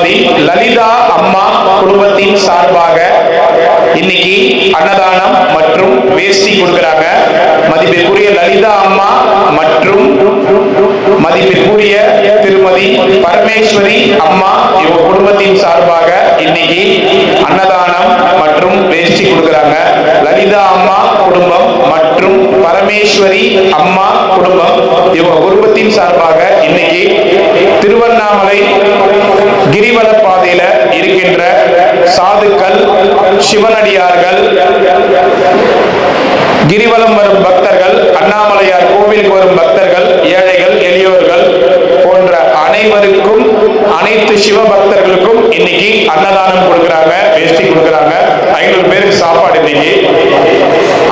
திருமதி லலிதா அம்மா குடும்பத்தின் சார்பாக இன்னைக்கு அன்னதானம் மற்றும் வேஷ்டி கொடுக்கிறாங்க. மதிப்பிற்குரிய லலிதா அம்மா மற்றும் மதிப்பிற்குரிய திருமதி பரமேஸ்வரி அம்மா இவங்க குடும்பத்தின் சார்பாக இன்னைக்கு அன்னதானம் மற்றும் வேஷ்டி கொடுக்கிறாங்க. லலிதா அம்மா குடும்பம் மற்றும் பரமேஸ்வரி அம்மா குடும்பம் இவங்க குடும்பத்தின் சார்பாக இன்னைக்கு திருவண்ணாமலை கிரிவல பாதையில இருக்கின்ற சாதுக்கள், சிவனடியார்கள், கிரிவலம் வரும் பக்தர்கள், அண்ணாமலையார் கோவிலுக்கு வரும் பக்தர்கள், ஏழைகள், எளியோர்கள் போன்ற அனைவருக்கும், அனைத்து சிவ பக்தர்களுக்கும் இன்னைக்கு அன்னதானம் கொடுக்கிறாங்க, வேஷ்டி கொடுக்கிறாங்க. 500 பேருக்கு சாப்பாடு. இன்னைக்கு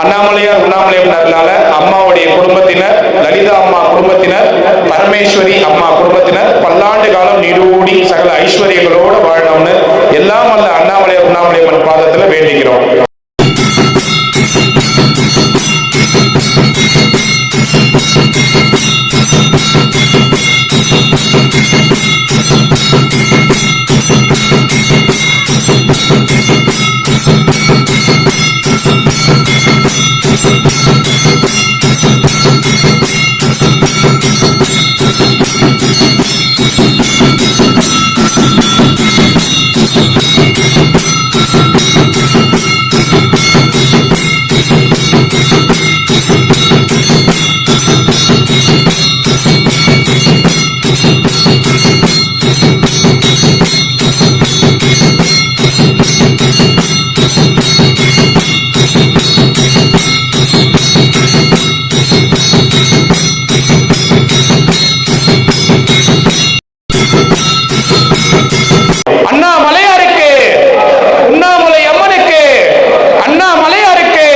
அண்ணாமலையார் உண்ணாமலையார்னால அம்மாவுடைய குடும்பத்தினர், லலிதா அம்மா குடும்பத்தினர், பரமேஸ்வரி அம்மா குடும்பத்தினர் பல்லாண்டு காலம் நீடூடி சகல ஐஸ்வர்யங்களோடு வாழணும்னு எல்லாம் அல்ல அண்ணாமலையார் உண்ணாமலையம்மன் பாதத்துல வேண்டிக்கிறோம். அண்ணாமலையாருக்கு, உண்ணாமலை அம்மனுக்கு, அண்ணாமலையாருக்கு,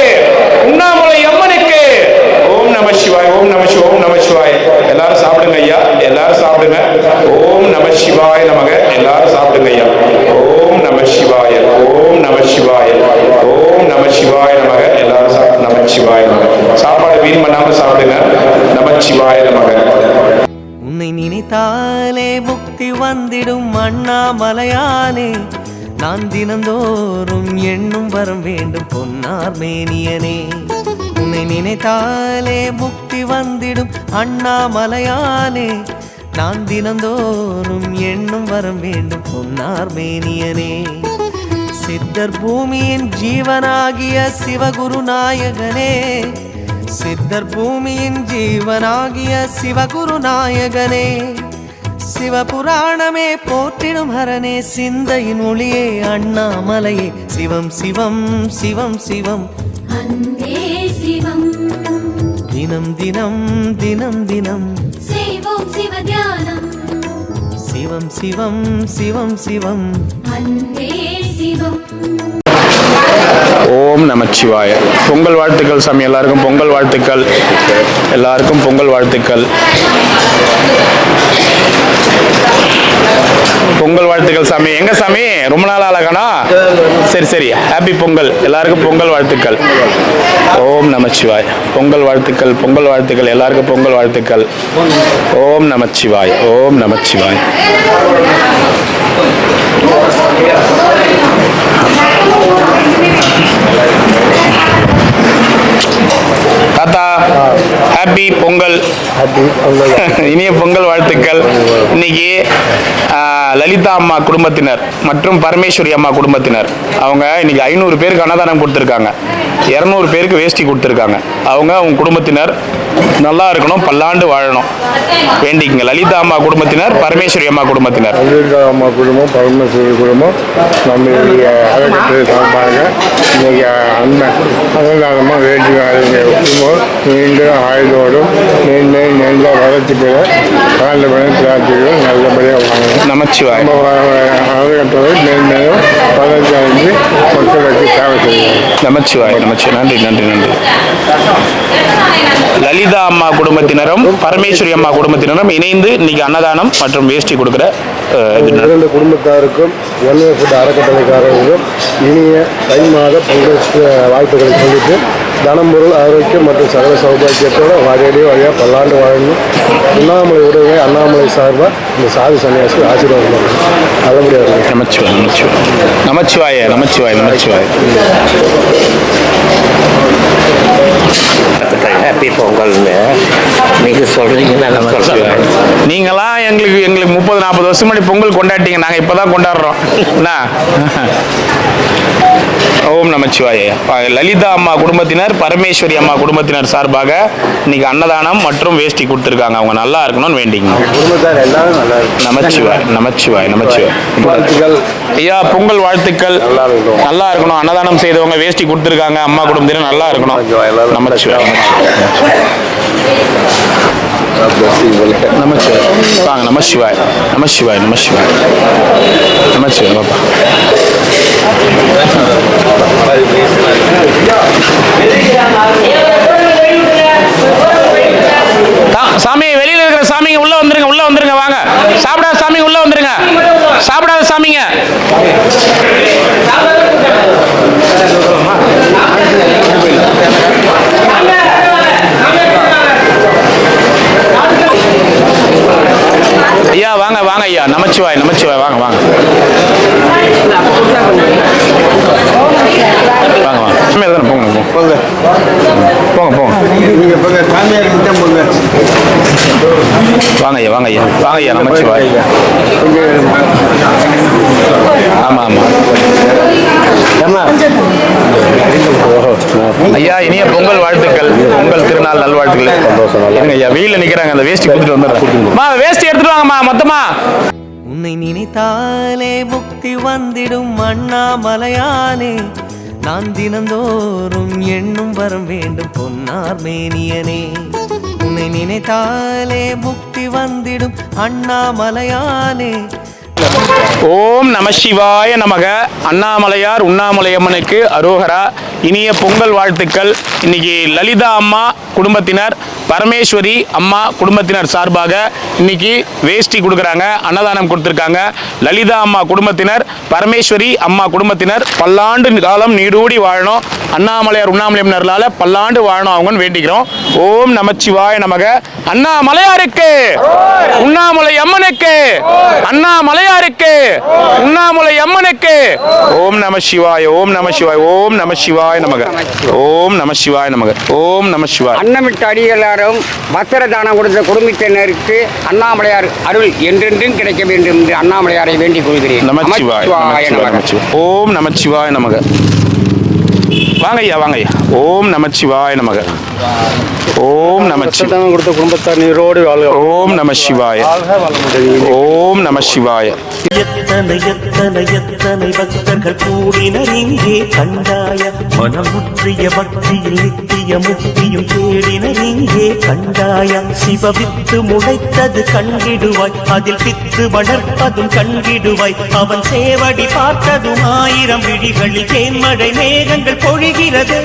உண்ணாமலை அம்மனுக்கு. ஓம் நம சிவாய், ஓம் நம சிவாய், ஓம் நம சிவாய். எல்லாரும் சாப்பிடுங்க ஐயா, எல்லாரும் சாப்பிடுங்க. ஓம் நம சிவாய நமக. எல்லாரும் சாப்பிடுங்க ஐயா. ஓம் நம சிவாய, ஓம் நம சிவாய, ஓம் நம சிவாய நமக. எல்லாரும் நம சிவாய நமக. சாப்பாடு வீண் பண்ணாம சாப்பிடுங்க. நம சிவாய நமக. உன்னை நினைத்தாலே முக்தி வந்திடும் அண்ணாமலையானே, நான் தினந்தோறும் எண்ணும் வரம் வேண்டும் பொன்னார் மேனியனே. உன்னை நினைத்தாலே முக்தி வந்திடும் அண்ணாமலையானே, நான் தினந்தோறும் எண்ணும் வரம் வேண்டும் பொன்னார் மேனியனே. சித்தர் பூமியின் ஜீவனாகிய சிவகுரு நாயகனே, சித்தர் பூமியின் ஜீவனாகிய சிவகுரு நாயகனே, சிவபுராணமே போற்றிடும் ஹரனே, சிந்தையின் ஒளியே அண்ணாமலையே. சிவம் சிவம் சிவம் சிவம் அன்பே சிவம், தினம் தினம் தினம் தினம் செய்வோம் சிவ தியானம். சிவம் சிவம் சிவம் சிவம் அன்பே சிவம். ஓம் நமச்சிவாய. பொங்கல் வாழ்த்துக்கள் சாமி. எல்லாருக்கும் பொங்கல் வாழ்த்துக்கள். எல்லாருக்கும் பொங்கல் வாழ்த்துக்கள். பொங்கல் வாழ்த்துக்கள் சாமி. எங்க சாமி ரொம்ப நாள் அழகானா? சரி சரி, ஹாப்பி பொங்கல். எல்லாருக்கும் பொங்கல் வாழ்த்துக்கள். ஓம் நமச்சிவாய். பொங்கல் வாழ்த்துக்கள், பொங்கல் வாழ்த்துக்கள். எல்லாருக்கும் பொங்கல் வாழ்த்துக்கள். ஓம் நமச்சிவாய், ஓம் நமச்சிவாய். தாத்தா ஹாப்பி பொங்கல். இனிய பொங்கல் வாழ்த்துக்கள். இன்னைக்கு லலிதா அம்மா குடும்பத்தினர் மற்றும் பரமேஸ்வரி அம்மா குடும்பத்தினர் அவங்க இன்னைக்கு 500 பேருக்கு அன்னதானம் கொடுத்துருக்காங்க. 200 பேருக்கு வேஷ்டி கொடுத்துருக்காங்க. அவங்க குடும்பத்தினர் நல்லா இருக்கணும், பல்லாண்டு வாழணும் வேண்டிக்குங்க. லலிதா அம்மா குடும்பத்தினர், பரமேஸ்வரி அம்மா குடும்பத்தினர். லலிதா அம்மா குடும்பம், பரமேஸ்வரி குடும்பம் நம்மளுடைய அறக்கட்டளை சார்பாக இன்னைக்கு அண்ணன் அன்னதானமாக வேண்டி குடும்பம் மீண்டும் ஆயுதோடும் நீண்ட வளர்ச்சி பெற ஆண்டவனை பிரார்த்திக்கிறோம். நல்லபடியாக வாங்கணும். நமச்சிவாய். அறக்கட்டளை மேன்மேலும் வளர்ச்சி அடைந்து மக்களுக்கு சேவை செய்யணும். நமச்சிவாய், நமச்சிவாய். நன்றி நன்றி நன்றி. லலிதா அம்மா குடும்பத்தினரும் பரமேஸ்வரி அம்மா குடும்பத்தினரும் இணைந்து இன்னைக்கு அன்னதானம் மற்றும் வேஷ்டி கொடுக்குற இரண்டு குடும்பத்தாருக்கும் ஒன்றிய ஃபுட் அறக்கட்டளைக்காரர்களுக்கும் இனிய தை மாத பொங்கல் வாழ்த்துக்களை சொல்லிட்டு தனம்பொருள் ஆரோக்கியம் மற்றும் சகல சௌபாக்கியத்தோடு வாழையிலேயே வழியாக பல்லாண்டு வாழணும். உண்ணாமலை உடனே அண்ணாமலை சார்பாக இந்த சாது சன்னியாசி ஆசீர்வாதம் நல்லபடியாக நமச்சிவாய் நமச்சிவாய் நமச்சிவாய் நமச்சிவாய். ஹாப்பி பொங்கல்னு நீங்கள் சொல்கிறீங்க. நீங்களாம் எங்களுக்கு 30-40 வருஷம் முன்னாடி பொங்கல் கொண்டாடிட்டீங்க. நாங்கள் இப்போ தான் கொண்டாடுறோம். என்ன? ஓம் நமச்சிவாய. லலிதா அம்மா குடும்பத்தினர், பரமேஸ்வரி அம்மா குடும்பத்தினர் சார்பாக இன்னைக்கு அன்னதானம் மற்றும் வேஷ்டி கொடுத்துருக்காங்க. அவங்க நல்லா இருக்கணும்னு வேண்டிங்க. குடும்பத்தார் எல்லாரும் நல்லா இருக்கும். நமச்சிவாய் நமச்சிவாய் நமச்சிவாய். வாழ்த்துக்கள் ஐயா, பொங்கல் வாழ்த்துக்கள். நல்லா இருக்கணும். அன்னதானம் செய்தவங்க வேஷ்டி கொடுத்துருக்காங்க. அம்மா குடும்பத்தினர் நல்லா இருக்கணும். நமச்சிவாய் நமச்சிவாய். வாங்க. நமச்சிவாய் நமச்சிவாய் நமச்சிவாய் நமச்சிவாய். பாப்பா சாமி, வெளியில இருக்கிற சாமிங்க உள்ள வந்துருங்க வாங்க. சாப்பிடாத சாமி உள்ள வந்துருங்க. சாப்பிடாத சாமிங்க. ஐயா வாங்க ஐயா. நமச்சிவாய் நமச்சிவாய். வாங்க வாங்க போங்க போங்க. வாங்க ஐயா. நமச்சிவாய். ஆமா ஐயா, இனிய பொங்கல் வாழ்த்துக்கள். பொங்கல் திருநாள் நல்வாழ்த்துக்கள். இருங்க ஐயா, வெயில நிக்கிறாங்க. அந்த வேஷ்டி கொடுத்துட்டு வந்துடுறேன். வேஷ்டி எடுத்துட்டு வாங்கம்மா மொத்தமா. உன்னை நினைத்தாலே முக்தி வந்திடும் அண்ணாமலையானே, நான் தினந்தோறும் எண்ணும் வரம் வேண்டும் பொன்னார் மேனியனே. உன்னை நினைத்தாலே முக்தி வந்திடும் அண்ணாமலையானே. ஓம் நம சிவாய நமக. அண்ணாமலையார் உண்ணாமலையம்மனுக்கு அரோகரா. இனிய பொங்கல் வாழ்த்துக்கள். இன்னைக்கு லலிதா அம்மா குடும்பத்தினர், பரமேஸ்வரி அம்மா குடும்பத்தினர் சார்பாக இன்னைக்கு வேஷ்டி கொடுக்குறாங்க, அன்னதானம் கொடுத்துருக்காங்க. லலிதா அம்மா குடும்பத்தினர், பரமேஸ்வரி அம்மா குடும்பத்தினர் பல்லாண்டு காலம் நீடூடி வாழணும். அண்ணாமலையார் உண்ணாமலையம்மனர்களால பல்லாண்டு வாழணும் அவங்கன்னு வேண்டிக்கிறோம். ஓம் நமச்சிவாய நமக. அண்ணாமலையாருக்கு, உண்ணாமலை அம்மனுக்கு, அண்ணாமலையாருக்கு, உண்ணாமலை அம்மனுக்கு. ஓம் நம சிவாய. ஓம் நம சிவாய. ஓம் நம சிவாய நமக. ஓம் நம சிவாய நமக. ஓம் நம சிவாய. அன்னமிட்ட அடிகளாரும் வஸ்திரதானம் கொடுத்த குடும்பத்தினருக்கு அண்ணாமலையார் அருள் என்றென்றும் கிடைக்க வேண்டும் என்று அண்ணாமலையாரை வேண்டிக் கொள்கிறேன். நமச்சிவாய. ஓம் நமச்சிவாய நமக. வாங்க ஐயா. ஓம் நமச்சிவாய நமக. ஓம் நமச்சிவாய. கொடுத்த குடும்பத்தார் நீரோடு வாழ்க. ஓம் நம சிவாய. ஓம் நம சிவாய. எத்தனை எத்தனை எத்தனை பக்தர்கள் கூடினர் இங்கே கண்டாய, மனம் முற்றிய பக்தியில் நித்திய முக்தியும் தேடினர் இங்கே கண்டாய. சிவவித்து முளைத்தது கண்டிடுவாய், அதில் பித்து வளர்ப்பதும் கண்டிடுவாய். அவன் சேவடி பார்த்ததும் 1000 விழிகளில் தேன்மழை மேகங்கள் பொழிகிறது.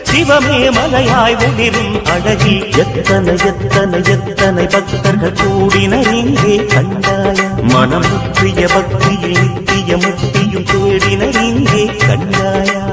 சிவமே மலையாய் ஒளிரும் அழகி. எத்தனை எத்தனை எத்தனை பக்தர்கள் கூடினர் இங்கே கண்டாய, மனம் முற்றிய பக்தியில் நித்திய முக்தியும் தேடினர் இங்கே கண்டாயா.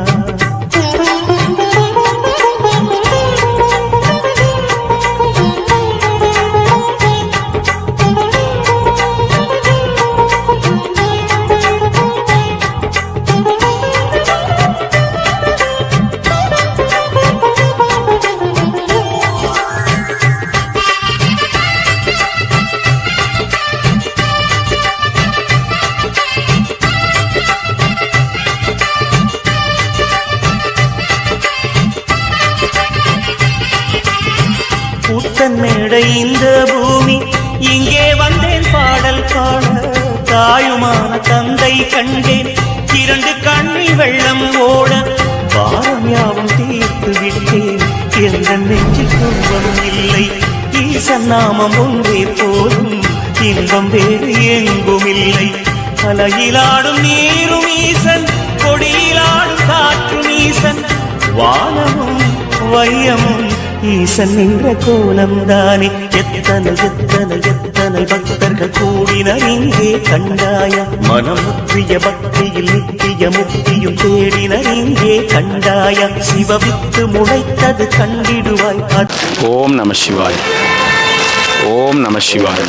மேடை இந்த பூமி, இங்கே வந்தேன் பாடல் பாட. தாயுமான தந்தை கண்டேன், 2 கண்ணில் வெள்ளம் ஓட. பாரம் யாவும் தீர்த்து விட்டேன், எந்த நெஞ்சில் துன்பம் இல்லை. ஈசன் நாமம் ஒன்றே போதும், இன்பம் வேறு எங்கும் இல்லை. அலையிலாடும் நீரும் ஈசன், கொடியிலாடும் காற்றும் ஈசன். வானமும் வையமும் ஈசன் என்ற கோலம் தானே. எத்தனை எத்தனை எத்தனை பக்தர்கள் கூடினர் இங்கே கண்டாய, மனம் முற்றிய பக்தியில் நித்திய முக்தியும் தேடினர் இங்கே கண்டாய. சிவவித்து முளைத்தது கண்டிடுவாய். ஓம் நம சிவாய. ஓம் நம சிவாய.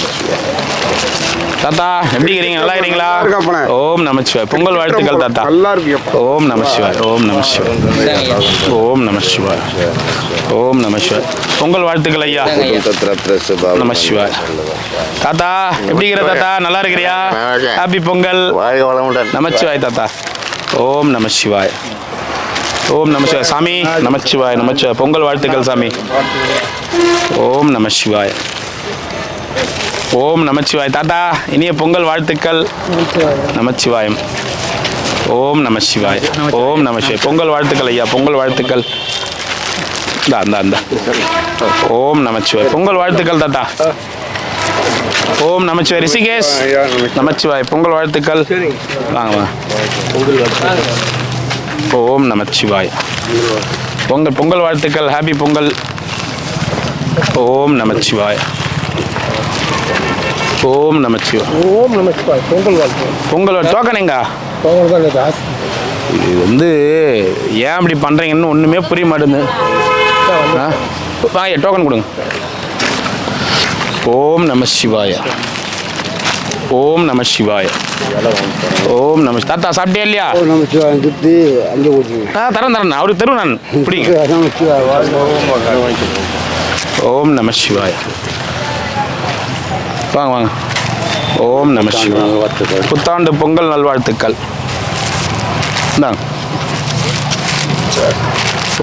தாத்தா எப்படி இருக்கிறீங்க? நல்லா இருக்கிறீங்களா? இருக்கப்பனே. ஓம் நமச்சிவாய். பொங்கல் வாழ்த்துக்கள் தாத்தா. நல்லா இருக்கு. ஓம் நமச்சிவாய். ஓம் நமச்சிவாய். ஓம் நமச்சிவாய். ஓம் நமச்சிவாய். பொங்கல் வாழ்த்துக்கள் ஐயா. நமச்சிவாய். தாத்தா எப்படி இருக்கிற தாத்தா? நல்லா இருக்கிறியா? ஹாப்பி பொங்கல். நமச்சிவாய் தாத்தா. ஓம் நமச்சிவாய். ஓம் நமச்சிவாய். சாமி நமச்சிவாய். நமச்சிவாய். பொங்கல் வாழ்த்துக்கள் சாமி. ஓம் நமச்சிவாய். ஓம் நமச்சிவாய். தாத்தா இனிய பொங்கல் வாழ்த்துக்கள். நமச்சிவாயம். ஓம் நமச்சிவாய். ஓம் நமச்சிவாய். பொங்கல் வாழ்த்துக்கள் ஐயா. பொங்கல் வாழ்த்துக்கள். அந்த ஓம் நமச்சிவாய். பொங்கல் வாழ்த்துக்கள் தாத்தா. ஓம் நமச்சிவாய். ரிஷிகேஷ் நமச்சிவாய். பொங்கல் வாழ்த்துக்கள். வாங்க வாங்க. ஓம் நமச்சிவாய். பொங்கல் வாழ்த்துக்கள். ஹாப்பி பொங்கல். ஓம் நமச்சிவாய். ஓம் நமச்சிவாய். ஓம் நமச்சிவாய். பொங்கல் வாழ்த்து. பொங்கல் டோக்கனுங்க. இது வந்து ஏன் அப்படி பண்ணுறீங்கன்னு ஒன்றுமே புரிய மாட்டேங்குது. வாங்க டோக்கன் கொடுங்க. ஓம் நம சிவாய. ஓம் நம சிவாய. ஓம் நம. தாத்தா சாப்பிட்டே இல்லையா? நமச்சிவாய் சுற்றி அங்கே ஓட்டுங்க. தரேன் அவருக்கு தருவேன் நான். பிடிங்க. ஓம் நம சிவாய. வாங்க வாங்க. ஓம் நம சிவாய. புத்தாண்டு பொங்கல் நல்வாழ்த்துக்கள். இந்தாங்க.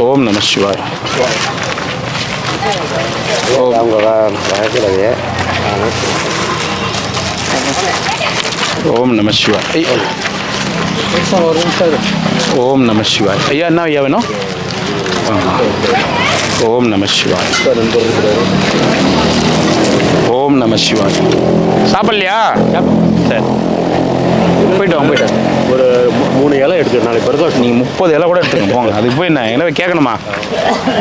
ஓம் நம சிவாய. ஓம் நம சிவாய். ஓம் நம சிவாய். ஐயா என்ன ஐயா வேணும்? ஓம் நம சிவாய். ஓம் நம சிவாய். சாப்பிடலையா? சரி போயிட்டு வாங்க. போயிட்டு ஒரு 3 இலை எடுத்து நாளைக்கு பிறகு நீங்கள் 30 இலை கூட எடுத்துங்க போங்க. அதுக்கு போய் என்ன என்ன கேட்கணுமா?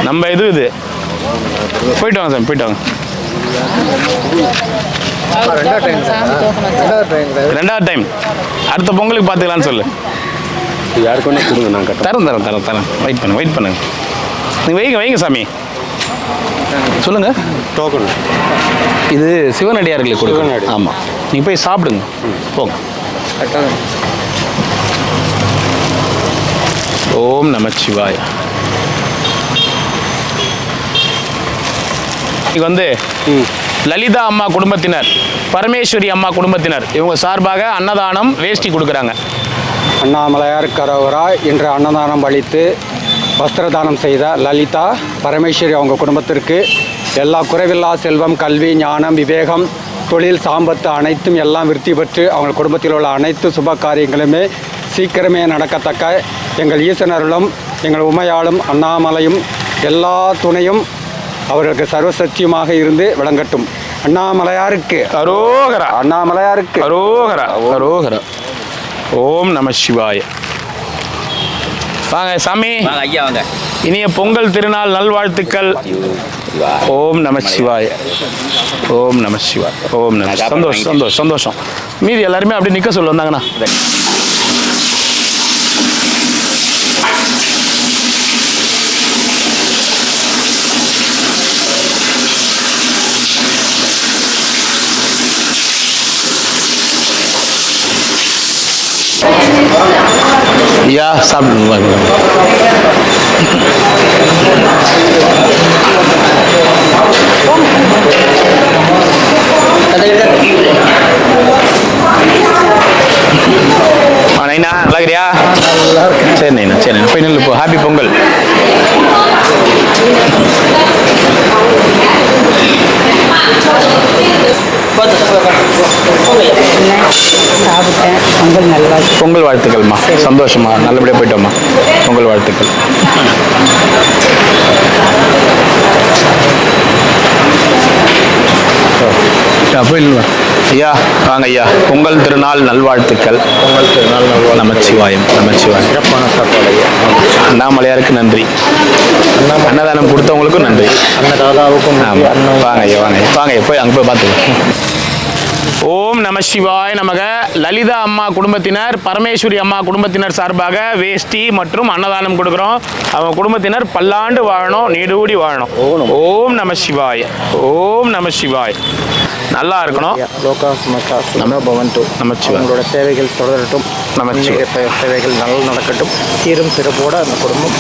நம்ம இது போயிட்டு வாங்க சாமி. போயிட்டு வாங்க. ரெண்டாவது டைம் அடுத்த பொங்கலுக்கு பார்த்துக்கலான்னு சொல்லு. யாருக்கு வேணா கொடுங்க. நான் தரேன். வெயிட் பண்ணுங்க. நீங்கள் வைங்க சாமி. சொல்லுங்க. டோக்கன் இது சிவனடியார்களுக்கு கொடுக்கணும். ஆமாம். நீங்கள் போய் சாப்பிடுங்க. போங்க. ஓம் நமச்சிவாய். இது வந்து லலிதா அம்மா குடும்பத்தினர், பரமேஸ்வரி அம்மா குடும்பத்தினர் இவங்க சார்பாக அன்னதானம் வேஷ்டி கொடுக்குறாங்க. அண்ணாமலையார் கரோகரா இன்று அன்னதானம் அளித்து வஸ்திரதானம் செய்த லலிதா பரமேஸ்வரி அவங்க குடும்பத்திற்கு எல்லா குறைவில்லா செல்வம், கல்வி, ஞானம், விவேகம், தொழில், சாம்பத்து அனைத்தும் எல்லாம் விருத்தி பெற்று அவங்க குடும்பத்தில் உள்ள அனைத்து சுப காரியங்களுமே சீக்கிரமே நடக்கத்தக்க எங்கள் ஈசனர்களும் எங்கள் உமையாளும் அண்ணாமலையும் எல்லா துணையும் அவர்களுக்கு சர்வசத்தியமாக இருந்து விளங்கட்டும். அண்ணாமலையாருக்கு அரோகரா. அண்ணாமலையாருக்கு அரோகரா. அரோகரா. ஓம் நம சிவாய. வாங்க சாமி. ஐயா வாங்க. இனிய பொங்கல் திருநாள் நல்வாழ்த்துக்கள். ஓம் நம சிவாய. ஓம் நம சிவாய. ஓம் நம. சந்தோஷம். மீதி எல்லாருமே அப்படி நிற்க சொல்ல வந்தாங்கண்ணா. ஐயா சாப்பிட்டு நைனா நல்லா இருக்கிறியா? சரி நைனா. போய் நில்லு போ. ஹாப்பி பொங்கல். சாப்பிட்டேன். பொங்கல் நல்லா. பொங்கல் வாழ்த்துக்கள்மா. சந்தோஷமா. நல்லபடியாக போயிட்டோம்மா. பொங்கல் வாழ்த்துக்கள். ஐயா வாங்க ஐயா. பொங்கல் திருநாள் நல்வாழ்த்துக்கள். பொங்கல் திருநாள் நல்வாழ்த்துக்கள். நமச்சிவாயம். சிறப்பான சாப்பாடு. அண்ணாமலையாருக்கு நன்றி. அன்னதானம் கொடுத்தவங்களுக்கும் நன்றி. அன்னதாதாவுக்கும் ஆமாம். வாங்க ஐயா வாங்க போய் அங்கே போய் பார்த்துக்கலாம். ஓம் நம சிவாய் நமக. லலிதா அம்மா குடும்பத்தினர், பரமேஸ்வரி அம்மா குடும்பத்தினர் சார்பாக வேஷ்டி மற்றும் அன்னதானம் கொடுக்குறோம். அவங்க குடும்பத்தினர் பல்லாண்டு வாழணும், நீடூடி வாழணும். ஓம் நம சிவாய். ஓம் நம சிவாய். நல்லா இருக்கணும். லோகா சுமஸ்தா நம பவந்து. நமச்சிவாய். உங்களோட சேவைகள் தொடரட்டும். நமச்சிவாய். சேவைகள் நல்லா நடக்கட்டும். சீரும் சிறப்போட அந்த குடும்பம்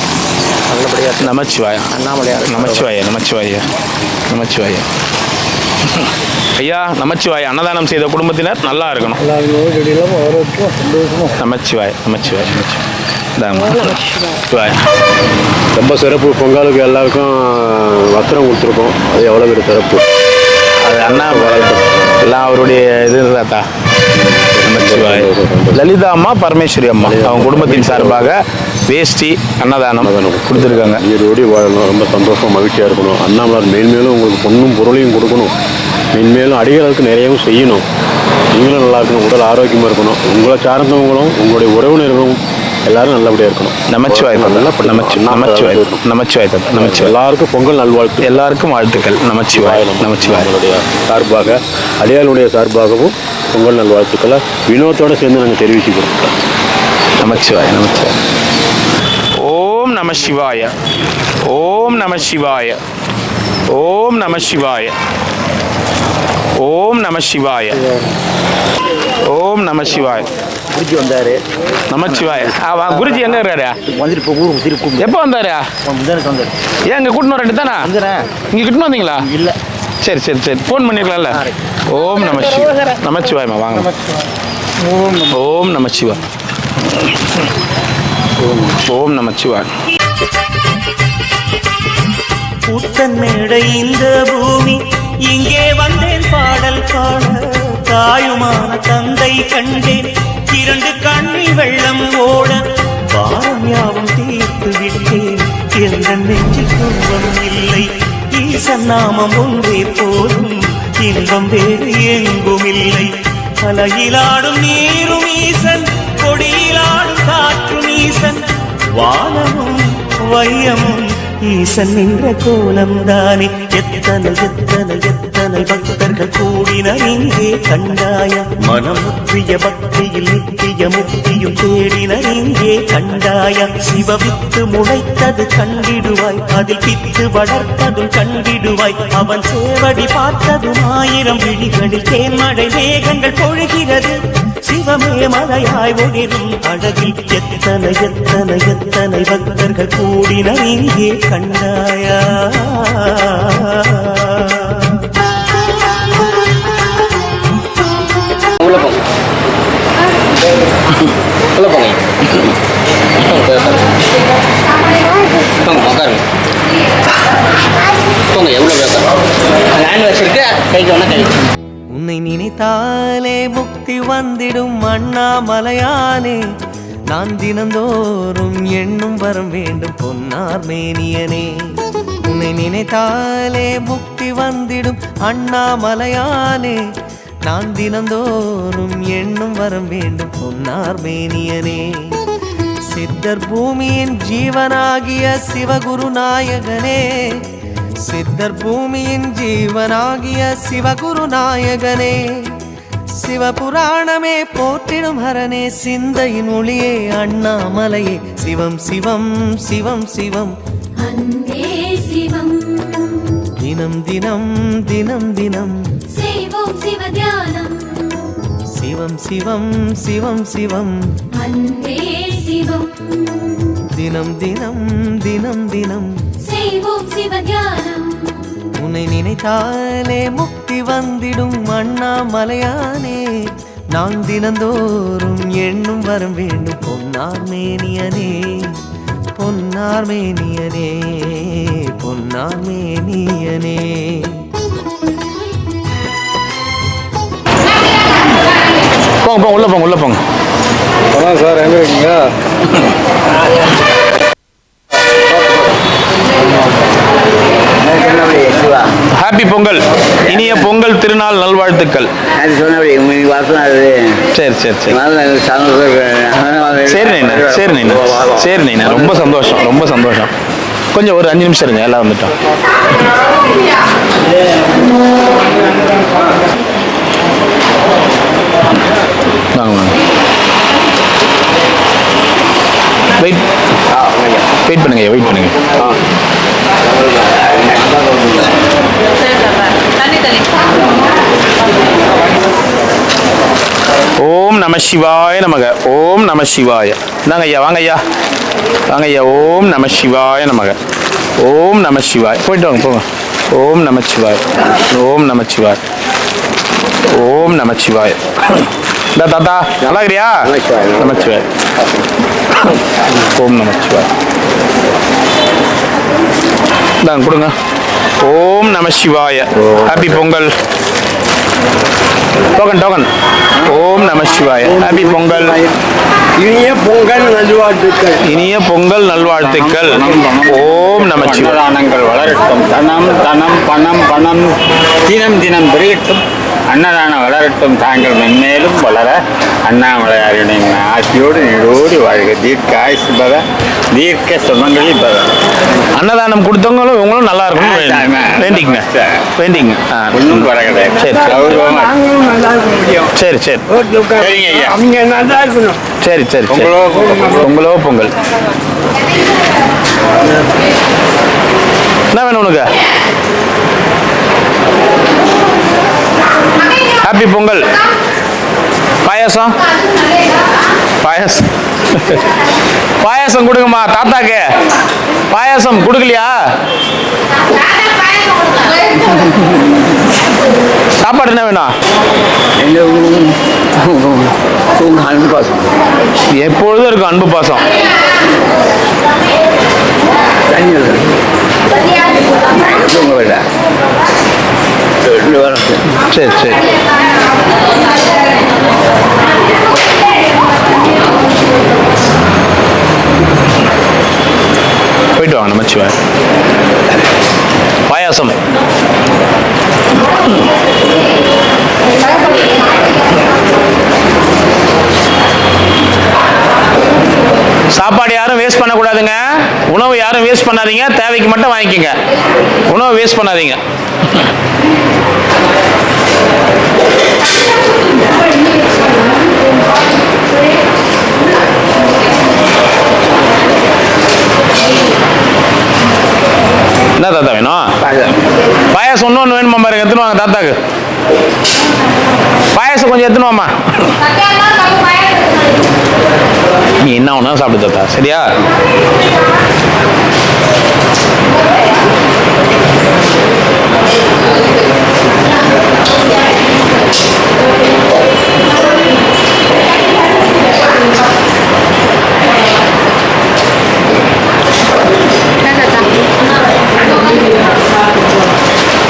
நல்லபடியாக. நமச்சிவாய். அண்ணாமலையார். நமச்சிவாய. நமச்சிவாய. நமச்சிவாய. ஐயா நமச்சிவாய். அன்னதானம் செய்த குடும்பத்தினர் நல்லா இருக்கணும். நமச்சிவாய். நமச்சிவாய். நமச்சிவாய். ரொம்ப சிறப்பு. பொங்கலுக்கு எல்லாருக்கும் வஸ்திரம் கொடுத்துருக்கோம். அது எவ்வளோ பெரிய சிறப்பு. அது அண்ணா எல்லாம் அவருடைய இது தாத்தா. நமச்சிவாய். லலிதா அம்மா பரமேஸ்வரி அம்மா அவங்க குடும்பத்தின் சார்பாக வேஷ்டி அன்னதானம் கொடுத்துருக்காங்க. ஈரோடி வாழணும். ரொம்ப சந்தோஷம் மகிழ்ச்சியாக இருக்கணும். அண்ணாமலையார் மேன்மேலும் உங்களுக்கு பொண்ணும் பொருளையும் கொடுக்கணும். மென்மேலும் அடிகளுக்கு நிறையவும் செய்யணும். நீங்களும் நல்லா இருக்கணும். உடல் ஆரோக்கியமாக இருக்கணும். உங்களை சார்ந்தவங்களும் உங்களுடைய உறவினர்களும் எல்லாரும் நல்லபடியாக இருக்கணும். நமச்சிவாய். நமச்சிவாய். நமச்சிவாய் தாத்தா. நமச்சிவாய். எல்லாருக்கும் பொங்கல் நல்வாழ்த்து. எல்லாருக்கும் வாழ்த்துக்கள். நமச்சிவாய். நமச்சிவாய். நம்மளுடைய சார்பாக அடியாளுடைய சார்பாகவும் பொங்கல் நல்வாழ்த்துக்களை வினோத்தோடு சேர்ந்து நாங்கள் தெரிவிச்சுக்கிறோம். நமச்சிவாய். நமச்சிவாய். ஓம் நம சிவாய. ஓம் நம சிவாய. ஓம் நம சிவாய. ஓம் நம சிவாய. ஓம் நம சிவாய. குருஜி வந்தார். நமச்சிவாய். குருஜி எங்க இருக்காரு? வந்துட்டு இப்போ ஊருக்கு திருப்பி எப்போ வந்தாரு? முந்தானக்கு வந்தார். ஏன் இங்கே கூட்டின்னு வரட்டு தானே? வந்துடுறேன். இங்கே கூட்டின்னு வந்தீங்களா? இல்லை. சரி சரி சரி. ஃபோன் பண்ணிருக்கலாம்ல. ஓம் நம சிவாய். நமச்சிவாய்மா வாங்க. ஓம் நம சிவாய். ஓம் நம சிவாய். புத்தன் மேடை இந்த பூமி இங்கே வந்தேன் பாடல் பாட தாயுமான தந்தை கண்டேன் 2 கண்ணில் வெள்ளம் ஓட பாரம் யாவும் தீர்த்து விட்டேன் எந்த நெஞ்சில் துன்பம் இல்லை ஈசன் நாமம் ஒன்றே போதும் இன்பம் வேறு எங்கும் இல்லை அலையிலாடும் நீரும் ஈசன் கொடியிலாடும் காற்றும் ஈசன் வானமும் வையமும் ஈசன் நின்ற கோலம் தானே எத்தனை எத்தனை எத்தனை பக்தர்கள் கூடினர் இங்கே கண்டாய மனம் முற்றிய பக்தியில் நித்திய முக்தியும் தேடினர் இங்கே கண்டாய சிவவித்து முளைத்தது கண்டிடுவாய் அதில் பித்து வளர்த்ததும் கண்டிடுவாய் அவன் சேவடி பார்த்ததும் 1000 விழிகளில் தேன்மழை மேகங்கள் பொழிகிறது சிவமே மலையாய் ஒளிரும் அழகில் எத்தனை எத்தனை எத்தனை பக்தர்கள் கூடினர் இங்கே கண்டாயா. உள்ள போங்க. உள்ள போங்க. உட்காருங்க. போங்க. எவ்வளோ லேண்ட் வச்சிருக்கு கைக்கு வேணா கை. உன்னை நினைத்தாலே முக்தி வந்திடும் அண்ணாமலையானே நான் தினந்தோறும் எண்ணும் வரம் வேண்டும் பொன்னார் மேனியனே உன்னை நினைத்தாலே முக்தி வந்திடும் அண்ணாமலையானே நான் தினந்தோறும் எண்ணும் வரம் வேண்டும் பொன்னார் மேனியனே சித்தர் பூமியின் ஜீவனாகிய சிவகுரு நாயகனே சித்தர் பூமியின் ஜீவனாகிய சிவகுரு நாயகனே சிவபுராணமே போற்றிடும் ஹரனே சிந்தையின் ஒளியே அண்ணாமலையே சிவம் சிவம் சிவம் சிவம் அன்பே சிவம் தினம் தினம் தினம் தினம் செய்வோம் சிவ தியானம் சிவம் சிவம் சிவம் சிவம் அன்பே சிவம் தினம் தினம் தினம் தினம் செய்வோம் சிவ தியானம் உன்னை நினைத்தாலே முக்தி வந்திடும் அண்ணாமலையானே நான் தினந்தோறும் எண்ணும் வரம் வேண்டும் பொன்னார் மேனியனே பொன்னார் மேனியனே பொன்னார் மேனியனே. போங்க போங்க உள்ள போங்க உள்ள போங்க. அதான் சார் எங்கே இருக்கீங்க? ஹாப்பி பொங்கல். இனிய பொங்கல் திருநாள் நல்வாழ்த்துக்கள். அது சொன்னபடி வருஷம் அது. சரி சரி சரி சரி நைனா சரி நைனா சரி நைனா ரொம்ப சந்தோஷம் ரொம்ப சந்தோஷம். கொஞ்சம் ஒரு 5 நிமிஷம் இருங்க எல்லாம் வந்துட்டோம். வாங்க வாங்க வெயிட் வெயிட் பண்ணுங்க வெயிட் பண்ணுங்க. தண்ணி நம சிவாய நமக. ஓம் நம சிவாய. இந்தாங்க ஐயா, வாங்க ஐயா, வாங்க ஐயா. ஓம் நம சிவாய நமக. ஓம் நம சிவாய். போயிட்டு வாங்க, போங்க. ஓம் நம சிவாய். ஓம் நம சிவாய். ஓம் நம சிவாய். இந்த தாத்தா நல்லா இருக்கிறியா? நம சிவாய். ஓம் நம சிவாய். இந்தாங்க கொடுங்க. ஓம் நம சிவாய. ஹாப்பி பொங்கல். Token token. ஓம் நம சிவாய. ஹாப்பி பொங்கல். இனிய பொங்கல் நல்வாழ்த்துக்கள். இனிய பொங்கல் நல்வாழ்த்துக்கள். ஓம் நம சிவாய. அன்னதானங்கள் வளரட்டும். தனம் தனம் பணம் பணம் தினம் தினம் பெருகட்டும். அன்னதானம் வளரட்டும். தாங்கள் மென்மேலும் வளர அண்ணாமலையாரின் ஆட்சியோடு நீடோடி வாழ்க. தீர்க்க ஆயுசு பக, தீர்க்க சுமங்கலி பக. அன்னதானம் கொடுத்தவங்களும் இவங்களும் நல்லா இருக்கணும் வேண்டிங்க வேண்டிங்க. ஒன்றும் குறை கிடையாது. சரி சரி. நாங்களும் நல்லா இருக்க முடியும். சரி சரி சரிங்க ஐயா. அவங்க நல்லா இருக்கணும். சரி சரி சரி. பொங்கலோ பொங்கலோ பொங்கல். என்ன வேணும் உனக்கு? ஹாப்பி பொங்கல். பாயாசம் பாயாசம் பாயாசம் கொடுங்கம்மா தாத்தாக்கு. பாயாசம் கொடுக்கலையா? சாப்பாடு என்ன வேணும்? அன்பு பாசம் எப்பொழுதும் இருக்கும் அன்பு பாசம். சரி சரி. போயிட்டு வாங்க நமச்சிவாய். பாயாசம். சாப்பாடு யாரும் வேஸ்ட் பண்ணக்கூடாதுங்க. உணவு யாரும் வேஸ்ட் பண்ணாதீங்க. தேவைக்கு மட்டும் வாங்கிக்கோங்க. உணவு வேஸ்ட் பண்ணாதீங்க. என்ன தாத்தா வேணும்? பாயாசம் இன்னொன்று வேணுமா பாருங்க. எடுத்துன்னு வாங்க தாத்தாக்கு. பாயாசம் கொஞ்சம் எடுத்துன்னு வாமா. நீ என்ன ஒன்றா சாப்பிடு தாத்தா, சரியா?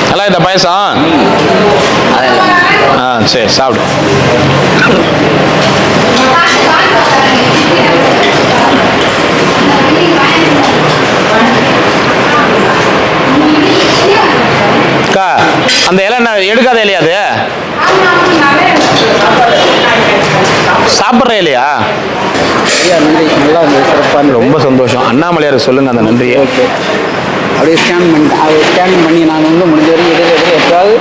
நல்லா இந்த பாயசம். சரி சாப்பிடு. அக்கா அந்த இலை என்ன எடுக்காத இல்லையா? அது சாப்பிட்ற இல்லையா? நன்றி. நல்லா இருந்தது. சிறப்பாக. ரொம்ப சந்தோஷம். அண்ணாமலையார் சொல்லுங்க அந்த நன்றியை. ஓகே. அப்படியே ஸ்கேன் பண்ணி நான் முடிஞ்ச வரைக்கும் இடையில எப்போயாவது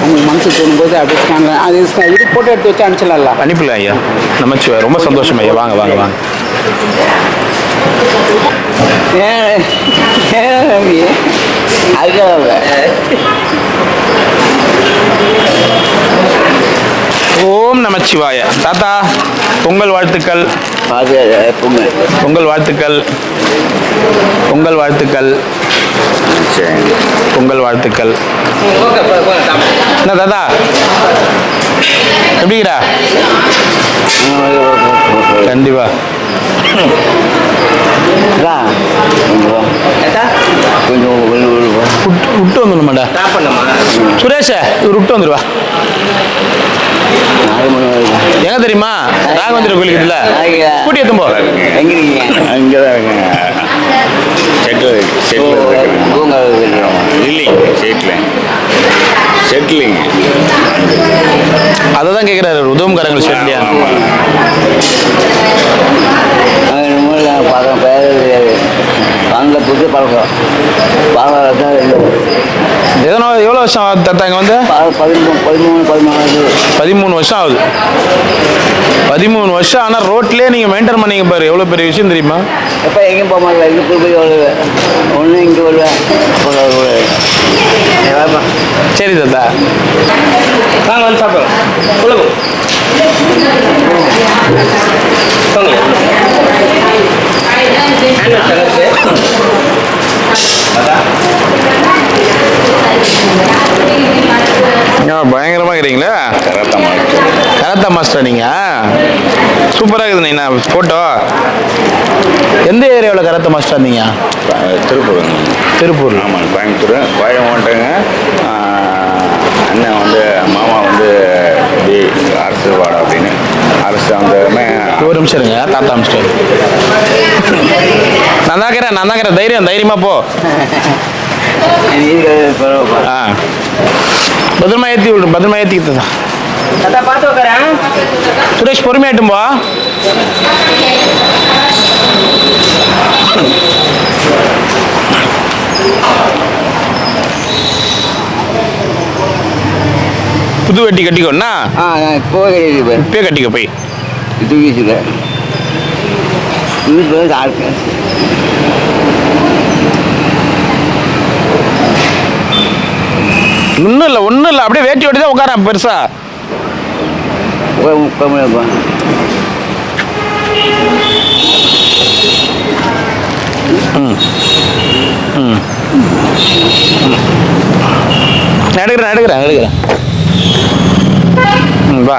உங்களுக்கு மனசு தோணும்போது அப்படியே ஸ்கேன் அது இது போட்டோ எடுத்து வச்சு அனுப்பிச்சிடலாம். அனுப்பிடலாம் ஐயா. நமச்சிவாய். ரொம்ப சந்தோஷம் ஐயா. வாங்க வாங்க வாங்க. ஓம் நமச்சிவாய. தாத்தா பொங்கல் வாழ்த்துக்கள். பொங்கல் வாழ்த்துக்கள். பொங்கல் வாழ்த்துக்கள். பொங்கல் வாழ்த்துக்கள். என்ன தாத்தா எப்படிக்கிறா? கண்டிப்பா. விட்டு வந்துடுமாடா சுரேஷ. இவர் விட்டு வந்துடுவா. எங்க தெரியுமா? ராகவேந்திர கோயிலுக்கு இல்ல கூட்டி எத்தும் போ. அங்கதான் செட்டிலிங்க. அதை தான் கேட்குறாரு. உதவும்காரங்கள் செட்லியா? புது பழக்கம் எதனா எவ்வளோ வருஷம் ஆகுது தாத்தா இங்கே வந்து? 13 14 13 வருஷம் ஆகுது. 13 வருஷம் ஆனால் ரோட்லேயே நீங்கள் மெயின்டைன் பண்ணீங்க பாரு, எவ்வளோ பெரிய விஷயம் தெரியுமா? எப்போ எங்கேயும் போக மாட்டேன், இங்கே போய் வருவேன், ஒன்று இங்கே வருவேன். சரி தாத்தா, வாங்க வந்து சாப்பிடுவோம். சொல்லுங்க பயங்கரமாக இருக்கிறீங்களா? கராத்தா மாஸ்டர் நீங்கள்? சூப்பராக இருக்குது நீங்க ஃபோட்டோ. எந்த ஏரியாவில் கராத்தா மாஸ்டர் நீங்கள்? திருப்பூர். ஆமாம், கோயம்புத்தூர். கோயம்புட்டேங்க. அண்ணன் வந்து மாமா வந்து இப்படி அரசு வாடா அப்படின்னு அரசு அந்த ஒரு நிமிஷம் இருங்க, தாத்தா மிஸ்டர். நான் தாக்கிறேன் தைரியமாக போ. ஆ, பத்திரமா ஏற்றிக்கிட்டு தான். பார்த்து உட்காரேன். சுரேஷ் பொறுமையாட்டும் போ. புது வெட்டி கட்டிக்கோண்ணா. இப்பே கட்டிக்கோ போய். ஒன்றும் இல்லை அப்படியே வேட்டி வெட்டி தான் உட்காரேன் பெருசா. எடுக்கிறேன். வா.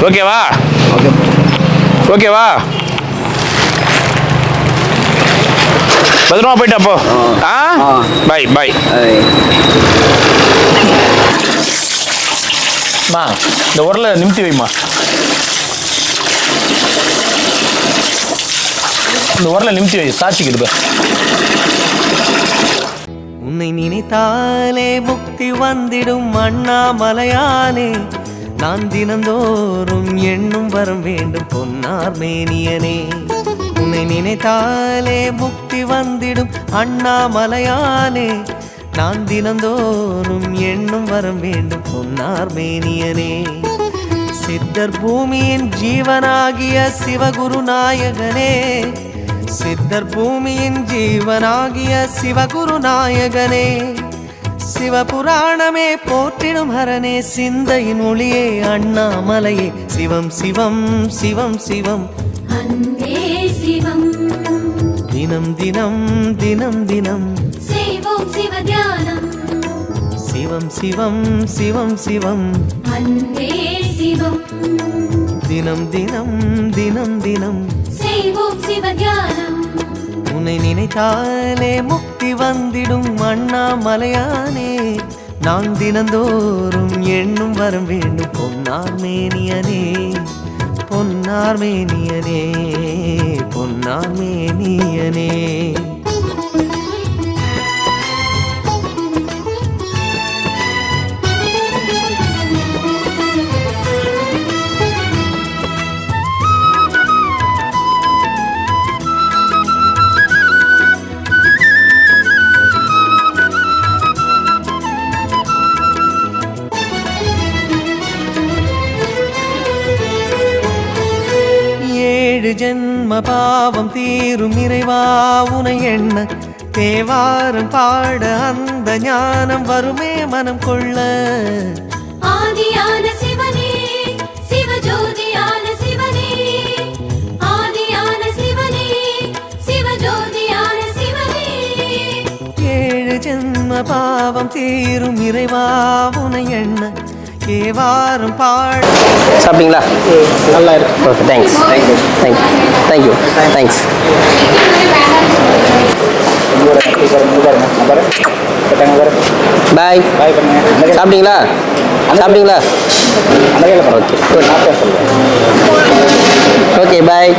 ஓகேவா? பத்திரமா போயிட்டா போ. பாய். மா, இந்த உரலை நிமித்தி வைமா. இந்த உரலை நிமித்தி வை, சாட்சிக்கிட்டு. உன்னை நினைத்தாலே முக்தி வந்திடும் அண்ணாமலையானே, நான் தினந்தோறும் எண்ணும் வரம் வேண்டும் பொன்னார் மேனியனே. உன்னை நினைத்தாலே முக்தி வந்திடும் அண்ணாமலையானே, நான் தினந்தோறும் எண்ணும் வரம் வேண்டும் பொன்னார் மேனியனே. சித்தர் பூமியின் ஜீவனாகிய சிவகுரு நாயகனே, சித்தர் பூமியின் ஜீவனாகிய சிவகுரு நாயகனே, சிவபுராணமே போற்றிடும் ஹரனே, சிந்தையின் ஒளியே அண்ணாமலையே, சிவம் சிவம் சிவம் சிவம் அன்பே சிவம். தினம் தினம் தினம் தினம் செய்வோம் சிவ தியானம். சிவம் சிவம் சிவம் சிவம் அன்பே சிவம். தினம் தினம் தினம் தினம் செய்வோம் சிவ தியானம். உன்னை நினைத்தாலே முக்தி வந்திடும் அண்ணாமலையானே, நான் தினந்தோறும் எண்ணும் வரம் வேண்டும் பொன்னார் மேனியனே, பொன்னார் மேனியனே, பொன்னார் மேனியனே. ஜென்ம பாவம் தீரும் இறைவா உனை எண்ண, தேவாரம் பாட அந்த ஞானம் வருமே மனம் கொள்ள. ஆதியான சிவனே, சிவஜோதியான சிவனே, ஆதியான சிவனே, சிவஜோதியான சிவனே. 7 ஜென்ம பாவம் தீரும் இறைவா உனை எண்ண, தேவாரம் பாட. சாப்பிட்டீங்களா? நல்லா இருக்கு. Okay, thanks. தேங்க்யூ. பாய். சாப்பிட்டீங்களா? Okay bye.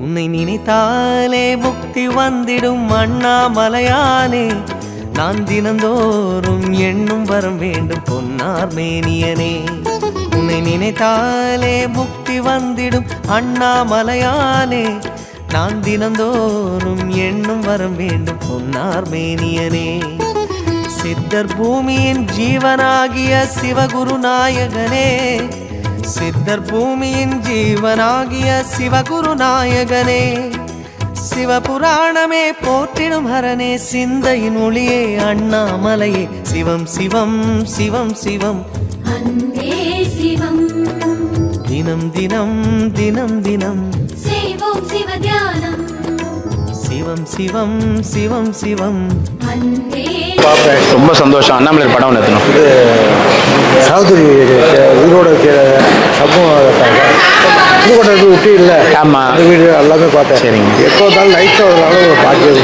உன்னை நினைத்தாலே முக்தி வந்திடும் அண்ணாமலையானே, நான் தினந்தோறும் எண்ணும் வரம் வேண்டும் பொன்னார் மேனியனே. உன்னை நினைத்தாலே முக்தி வந்திடும் அண்ணாமலையானே, நான் தினந்தோறும் எண்ணும் வரம் வேண்டும் பொன்னார் மேனியனே. சித்தர் பூமியின் ஜீவனாகிய சிவகுரு நாயகனே, சித்தர் பூமியின் ஜீவனாகிய சிவகுரு நாயகனே, சிவபுராணமே போற்றிடும் ஹரனே, சிந்தையின் ஒளியே அண்ணாமலையே, சிவம் சிவம் சிவம் சிவம் அன்பே சிவம், தினம் தினம் தினம் தினம் செய்வோம் சிவ தியானம், சிவம் சிவம் சிவம் சிவம் அன்பே ரொம்ப சந்தோஷம். அண்ணாமலையார் படம் ஒன்று எடுத்தணும். இது சகோதரி உயிரோட இருக்கிற சம்பவம் புதுக்கோட்டை விட்டு இல்லை. ஆமா. அந்த வீடு எல்லாமே பார்த்தேன். சரிங்க. எப்போ இருந்தாலும் லைட்டாக ஒரு பார்க்கிறது.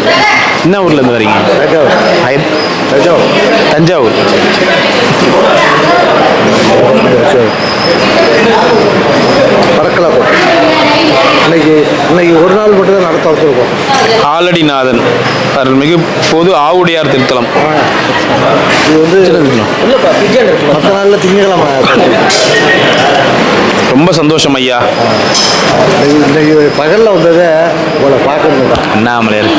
என்ன ஊர்ல இருந்து வரீங்க? தஞ்சாவூர். தஞ்சாவூர். பறக்கலா போட்டு இன்னைக்கு ஒரு நாள் மட்டும் தான் நடத்த வச்சுருக்கோம். ஆலடிநாதன் அருள்மிகு பொது ஆவுடையார் திருத்தலம். இது வந்து மற்ற நாளில் திங்கக்கிழமை. ரொம்ப சந்தோஷம் ஐயா. இன்னைக்கு பகலில் வந்ததை உங்களை பார்க்கணும். அண்ணாமலையார்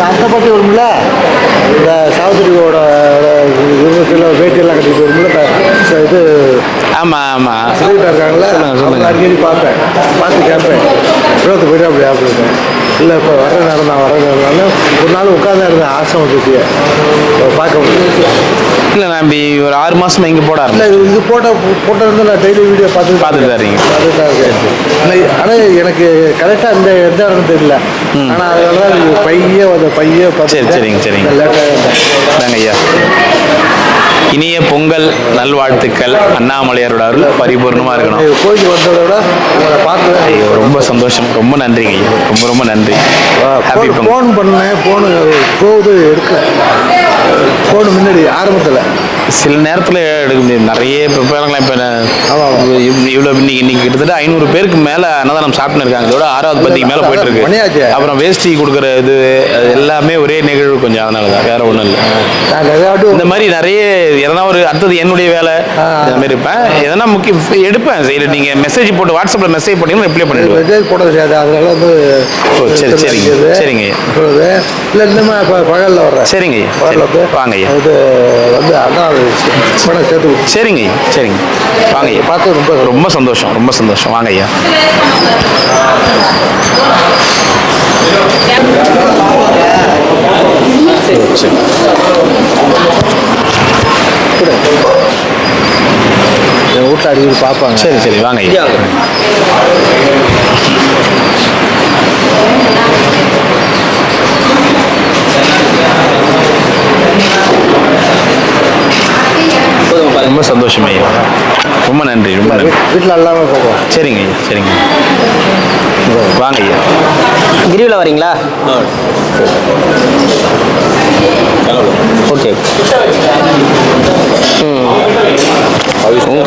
அந்த பற்றி வரும்ல, இந்த சகோதரியோட வேட்டியெல்லாம் கட்டிட்டு வரும்ல, இது ஆமா ஆமா சொல்லிட்டு இருக்காங்களா, அடிக்கடி பார்ப்பேன், பார்த்து கேட்பேன், இருபத்து போயிட்டு அப்படி அப்படின்ட்டேன். இல்லை இப்போ வர நேரம் தான், வர நேரம் ஒரு நாள் உட்காந்து இருந்தேன் ஆசிரமத்துக்கு பார்க்க முடியும். இல்லை நான் ஒரு 6 மாசமா இங்கே போட இல்லை இது போட்டது நான் டெய்லி வீடியோ பார்த்துட்டு தான் இருக்கேன். ஆனால் எனக்கு கரெக்டாக எந்த இடம்னு தெரியல. ஆனால் அதனால பைய சரி சரிங்க சரிங்க. தாங்க ஐயா. இனிய பொங்கல் நல்வாழ்த்துக்கள். அண்ணாமலையாரோட அருள் பரிபூர்ணமா இருக்கணும். கோயிலுக்கு வந்ததை விட உங்களை பார்த்து ஐயோ ரொம்ப சந்தோஷம். ரொம்ப நன்றிங்க ஐயா. ரொம்ப ரொம்ப நன்றி. ஹாப்பி பொங்கல். ஃபோன் பண்ணேன், போகுது எடுக்கல. ஃபோனு முன்னாடி ஆரம்பத்தில் சில நேரத்தில் எடுக்க முடியும். நிறைய இப்போ பாருங்களேன், இப்போ இவ்வளோ இன்னைக்கு கிட்டத்தட்ட 500 பேருக்கு மேலே அன்னதானம் சாப்பிட்டு இருக்காங்க. இதோட 6வது பந்திக்கு மேலே போயிட்டு இருக்கு. அப்புறம் வேஷ்டி கொடுக்குற இது எல்லாமே ஒரே நிகழ்வு கொஞ்சம். அதனால தான், வேற ஒன்றும் இல்லை. இந்த மாதிரி நிறைய எதனா ஒரு அடுத்தது என்னுடைய வேலை இந்த மாதிரி இருப்பேன். எதனா முக்கியம் எடுப்பேன். சரி நீங்கள் மெசேஜ் போட்டு வாட்ஸ்அப்பில் மெசேஜ் போட்டீங்கன்னா ரிப்ளை பண்ணிடுவேன். மெசேஜ் போட தெரியாது, அதனால வந்து ஓ சரி சரிங்க சரிங்க. இல்லை இன்னுமே இப்போ பகலில் வர்றேன். சரிங்க வாங்க ஐயா. இது வந்து அண்ணா பணம் சேர்த்து சரிங்க சரிங்க வாங்க ஐயா. பார்த்து ரொம்ப ரொம்ப சந்தோஷம். ரொம்ப சந்தோஷம். வாங்க ஐயா. சரி என் வீட்டில் அடிக்கடி பார்ப்பாங்க. சரி சரி வாங்க ஐயா. ரொம்ப சந்தோஷம் ஐயா. ரொம்ப நன்றி. ரொம்ப நன்றி. வீட்டில் எல்லாமே பார்ப்போம். சரிங்க ஐயா. சரிங்க வாங்க ஐயா. கிரிவில் வரீங்களா? ఓకే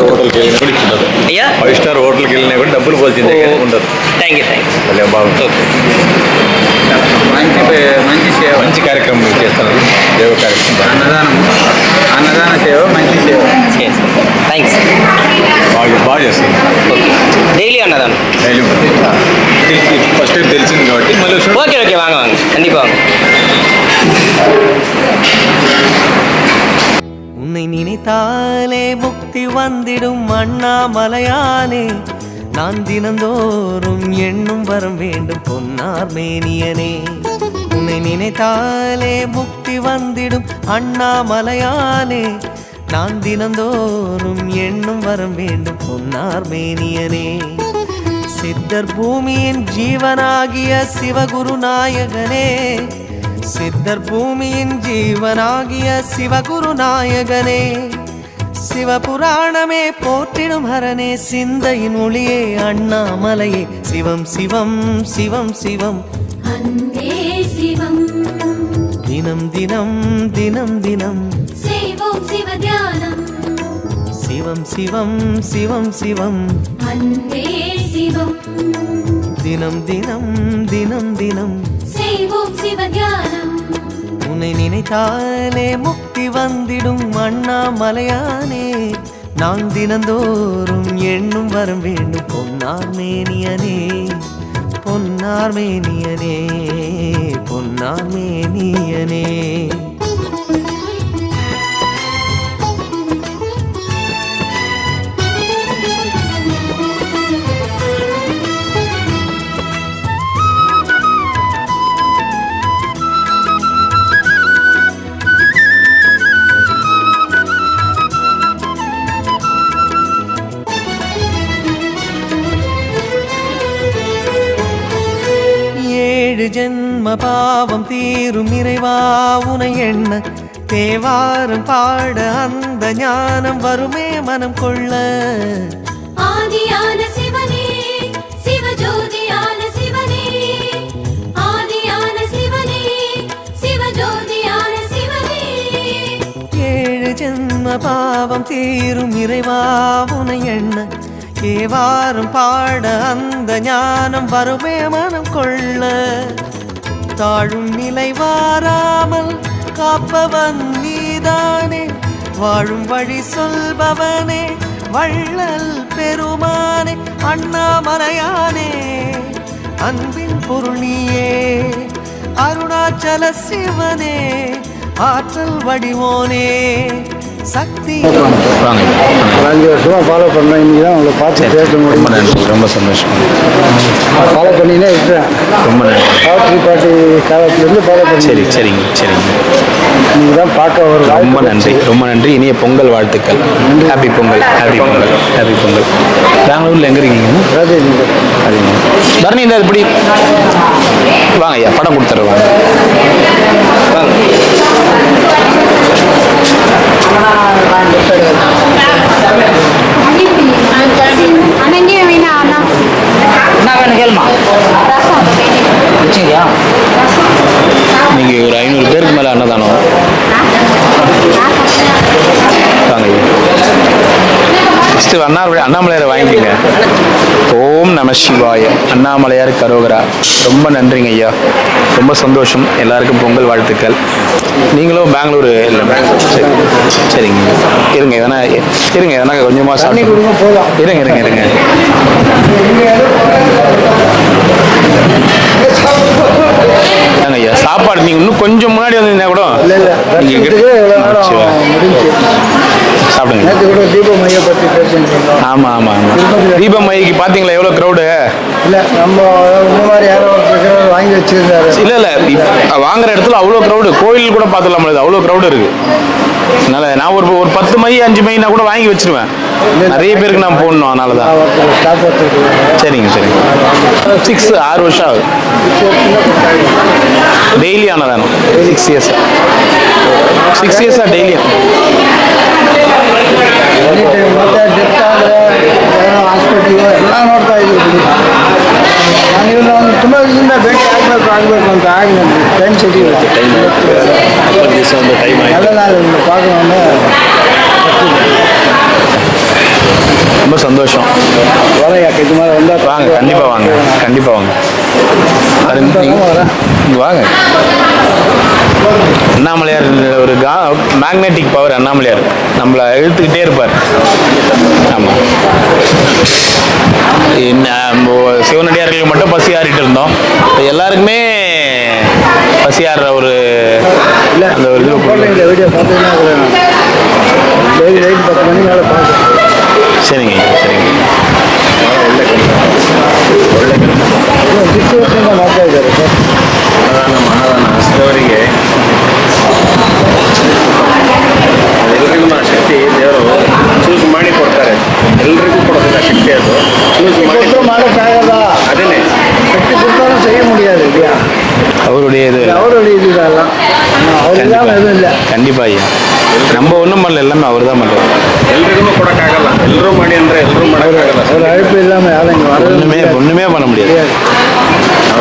హోటల్కి వెళ్ళినా కూడా అయ్యా 5 స్టార్ హోటల్కి వెళ్ళినా కూడా డబ్బులు పోల్చిందే కానీ ఉండదు. థ్యాంక్ యూ భలే బాగుంటుంది. మంచి సేవ, మంచి కార్యక్రమం చేస్తున్నారు. దేవ కార్యక్రమం, అన్నదాన సేవ, మంచి సేవ. థ్యాంక్స్. బాగా చేస్తుంది. డైలీ అన్నదానం డైలీ ఫస్ట్ టైం తెలిసింది కాబట్టి మళ్ళీ ఓకే ఓకే வாங்க வாங்க கண்டிப்பாக வாங்க. உன்னை நினைத்தாலே முக்தி வந்திடும் அண்ணாமலையானே, நான் தினந்தோறும் எண்ணும் வரம் வேண்டும் பொன்னார் மேனியனே. உன்னை நினைத்தாலே முக்தி வந்திடும் அண்ணாமலையானே, நான் தினந்தோறும் எண்ணும் வரம் வேண்டும் பொன்னார் மேனியனே. சித்தர் பூமியின் ஜீவனாகிய சிவகுரு நாயகனே, சித்தர் பூமியின் ஜீவனாகிய சிவகுரு நாயகனே, சிவபுராணமே போற்றிடும் ஹரனே, சிந்தையின் ஒளியே அண்ணாமலையே, சிவம் சிவம் சிவம் சிவம் அன்பே சிவம், தினம் தினம் தினம் தினம் செய்வோம் சிவ தியானம், சிவம் சிவம் சிவம் சிவம் அன்பே சிவம், தினம் தினம் தினம் தினம் செய்வோம் சிவ தியானம். உன்னை நினைத்தாலே முக்தி வந்திடும் அண்ணாமலையானே, நான் தினந்தோறும் எண்ணும் வரம் வேண்டும் பொன்னார் மேனியனே. பொன்னார் மேனியனே பொன்னார் மேனியனே. ஏழு ஜென்ம பாவம் தீரும் இறைவா உனை எண்ண தேவாரம் பாட அந்த ஞானம் வருமே மனம் கொள்ள. ஆதியான சிவனே சிவஜோதியான சிவனே ஆதியான சிவனே சிவஜோதியான சிவனே. ஏழு ஜென்ம பாவம் தீரும் இறைவா உனை எண்ண தேவாரம் பாட அந்த ஞானம் வருமே மனம் கொள்ள. தாழும் நிலை வாராமல் காப்பவன் நீதானே வாழும் வழி சொல்பவனே வள்ளல் பெருமானே அண்ணாமலையானே அன்பின் பொருள் நீயே அருணாச்சல சிவனே ஆற்றல் வடிவோனே சக்தி. 5 வருஷமாக ஃபாலோ பண்ணேன். இன்றைக்கி தான் உங்களை பார்த்து பேச முடியும். ரொம்ப சந்தோஷம். ஃபாலோ பண்ணினே இருக்கிறேன். ரொம்ப நன்றி. காவல்துறை பாட்டி காலத்துலேருந்து ஃபாலோ பண்ணி. சரிங்க. நீங்கள் தான் பார்க்க ஒரு ரொம்ப நன்றி. இனிய பொங்கல் வாழ்த்துக்கள். ஹாப்பி பொங்கல். பெங்களூரில் எங்கே இருக்கீங்க? தரணி இந்த இப்படி வாங்க ஐயா, படம் கொடுத்துருவாங்க. நீங்கள் ஒரு 500 பேருக்கு மேலே அன்னதானம் வாங்க ஐயா. ஃபஸ்ட்டு அண்ணாமலையாரை வாங்கிக்கோங்க. ஓம் நம சிவாய. அண்ணாமலையார் கரோகரா. ரொம்ப நன்றிங்க ஐயா, ரொம்ப சந்தோஷம். எல்லாருக்கும் பொங்கல் வாழ்த்துக்கள். நீங்களும் பெங்களூரு இல்லை? சரிங்க. இருங்க எதனா கொஞ்சமாக சாப்பிட்டு இருங்க. ஐயா சாப்பாடு நீங்கள் இன்னும் கொஞ்சம் முன்னாடி வந்தீங்கன்னா கூட சாப்பிடுங்க. தீபமையை பற்றி பேசுகிறோம். ஆமாம். தீபமைக்கு பார்த்தீங்களா எவ்வளோ க்ரௌடு? இல்லை நம்ம இந்த மாதிரி யாரோ வாங்கி வச்சிருந்தாரு. இல்லை வாங்குற இடத்துல அவ்வளோ க்ரௌடு. கோயில் கூட பார்த்துலாம் அவ்வளோ க்ரௌடு இருக்குது. அதனால் நான் ஒரு 10 மை 5 மைனா கூட வாங்கி வச்சிருவேன். நிறைய பேருக்கு நான் போடணும், அதனால தான். சரிங்க 6 வருஷம் ஆகுது. டெய்லி ஆனதானோ 6 இயர்ஸா டெய்லியும். ಹಾಸ್ಪಿಟಲ್ ಎಲ್ಲ ನೋಡ್ತಾ ಇದ್ದೀವಿ. ನಾನು ಒಂದು ತುಂಬ ದಿವಸದಿಂದ ಭೇಟಿ ಆಗಬೇಕು ಅಂತ ಆಗಿ ಟೈಮ್ ಸಿಗುತ್ತೆ. ಎಲ್ಲ ನಾನು பார்க்கணும்னு ரொம்ப சந்தோஷம். வரையா இது மாதிரி வந்தால் வாங்க, கண்டிப்பாக வாங்க. வாங்க. அண்ணாமலையார் ஒரு மேக்னெட்டிக் பவர். அண்ணாமலையார் நம்மளை இழுத்துக்கிட்டே இருப்பார். ஆமாம். சிவனடியார்களுக்கு மட்டும் பசி ஆறிட்டு இருந்தோம். எல்லாருக்குமே பசி ஆடுற ஒரு அந்த ஒரு இந்த வீடியோ பார்த்தீங்கன்னா டெய்லி நைட் 10 மணி மேலே பார்க்குறேன். சரிங்க. ಮಾಡ್ತಾ ಇದ್ದಾರೆ ಸರ್. ಅಷ್ಟವರಿಗೆ ಎಲ್ಲರಿಗೂ ಆ ಶಕ್ತಿ ದೇವರು ಚೂಸ್ ಮಾಡಿ ಕೊಡ್ತಾರೆ. ಎಲ್ರಿಗೂ ಕೊಡೋದಿಲ್ಲ ಶಕ್ತಿ, ಅದು ಚೂಸ್ ಮಾಡಿ ಮಾಡೋಕ್ಕಾಗಲ್ಲ. ಅದನ್ನೇ ಶಕ್ತಿ ಕೊಡ್ತಾலும் செய்ய முடியாது இல்லையா? அவருடைய இதுதான் எதுவும் இல்லை. கண்டிப்பா ஐயா, நம்ம ஒன்றும் பண்ணல, எல்லாமே அவர் தான் பண்ணுறாரு. ಎಲ್ರಿಗೂ ಕೊಡೋಕ್ಕಾಗಲ್ಲ. ಎಲ್ಲರೂ ಮಾಡಿ ಅಂದರೆ ಎಲ್ಲರೂ ಮಾಡೋಕ್ಕಾಗಲ್ಲ. ஒரு அழைப்பு இல்லாமல் யாரும் இங்கே வர ஒன்றுமே பண்ண முடியாது.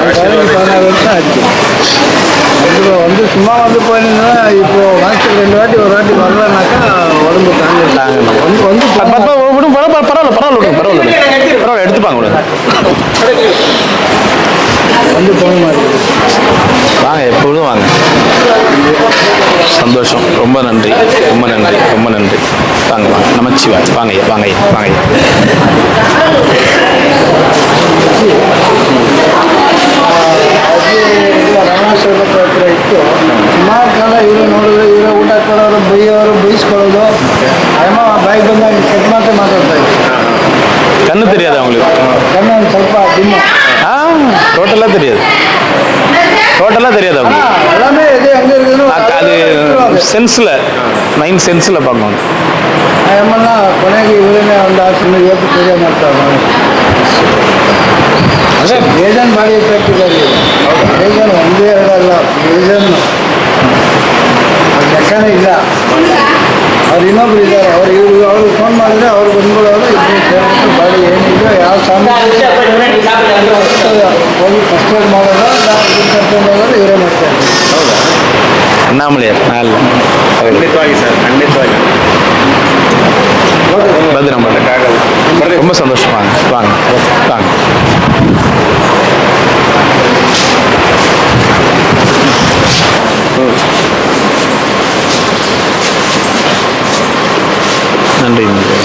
16 வருஷம் ஆச்சு. வந்து சும்மா வந்து போயிருந்தா இப்போ மாதத்துக்கு 2 வாட்டி ஒரு வாட்டி வரலனாக்கா உடம்பு தாங்க பரவாயில்ல எடுத்துப்பாங்க வந்து போன மாதிரி. வாங்க, எப்பொழுதும் வாங்க. சந்தோஷம். ரொம்ப நன்றி. வாங்க நமச்சிவாய். வாங்க. ಎಲ್ಲ ಇವರು ನೋಡಿದ್ರೆ ಇವರ ಊಟ ಕೊಡೋರು ಬೈಯೋರು ಬೈಸ್ಕೊಳ್ಳೋದು ಅಮ್ಮ ಬಾಯಿಗೆ ಬಂದಾಗ ಕೆಟ್ಟ ಮಾತೇ ಮಾತಾಡ್ತಾ ಇದ್ರು. கண்ணு தெரியாது அவங்களுக்கு? ಕಣ್ಣು ಒಂದು ಸ್ವಲ್ಪ ದಿಮ್ಮ டோட்டலாக தெரியாது, டோட்டலாக தெரியாது அவங்க. எல்லாமே எது எங்கே இருக்குதுன்னு அது சென்ஸில் 9 சென்ஸில் பார்க்கணும். ಅಮ್ಮನ್ನ ಕೊನೆಗೆ ಇವರನ್ನೇ ಒಂದು ಆಸನ ಇವತ್ತು ಪೂಜೆ ಮಾಡ್ತಾರೆ. ಅದೇ ಬೇಜನ್ ಬಾಡಿ ಎಫೆಕ್ಟ್ ಇದೆ, ಬೇಜನ್ ಒಂದೇ ಎರಡಲ್ಲ, ಬೇಜನ್ ಅದು ಲೆಕ್ಕನೇ ಇಲ್ಲ. ಅವ್ರು ಇನ್ನೊಬ್ರು ಇದ್ದಾರೆ, ಅವ್ರಿಗೆ ಫೋನ್ ಮಾಡಿದ್ರೆ ಅವ್ರು ಬಂದ್ಬಿಡೋರು, ಇಬ್ಬರು ಸೇರಿಬಿಟ್ಟು ಬಾಡಿ ಏನಿದೆ ಯಾವ ಸಾಮಾನು ಹೋಗಿ ಫಸ್ಟ್ ಏಡ್ ಮಾಡೋದು ಕರ್ಕೊಂಡು ಹೋಗೋದು ಇವರೇ ಮಾಡ್ತಾರೆ. ಹೌದಾ? ಅಣ್ಣಾಮಲೈಯಾರ್ ಅಲ್ಲ, ಖಂಡಿತವಾಗಿ ಸರ್, ಖಂಡಿತವಾಗಿ வந்து நம்ம ரொம்ப சந்தோஷம். வாங்க வாங்க வாங்க. நன்றி நன்றி.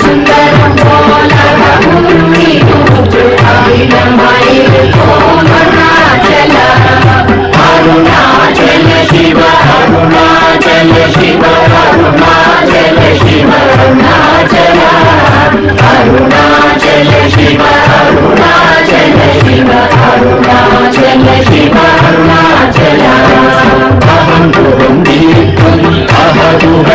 சுந்தரம் போல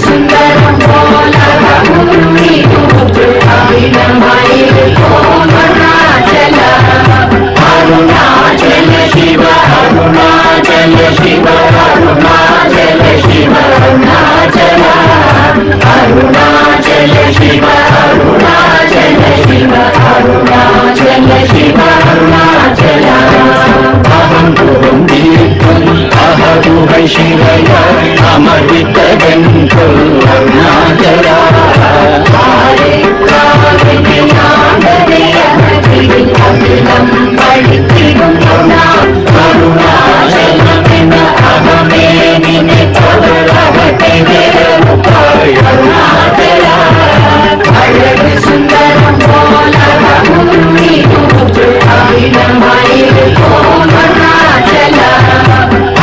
சுந்தரம் போல அமர்வித்ததென்றொல் அருணாச்சலா அருணாச்சலமென அகமே நினைப்பவர் அருணாச்சலா அழகு சுந்தரம் போல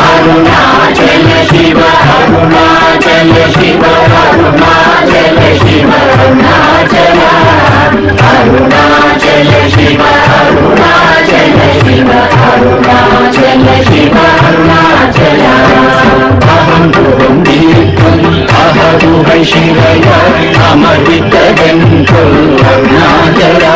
அருணாச்சல சிவ அருணாச்சல சிவ அருணாச்சல சிவ அருணாச்சல அருணாச்சல சிவ அருணாச்சல சிவ அருணாச்சல சிவ அருணாச்சல அகம் புகும் தீர்க்கும் அகதுகை சிறைய அமர்வித்ததென்றொல் அருணாச்சலா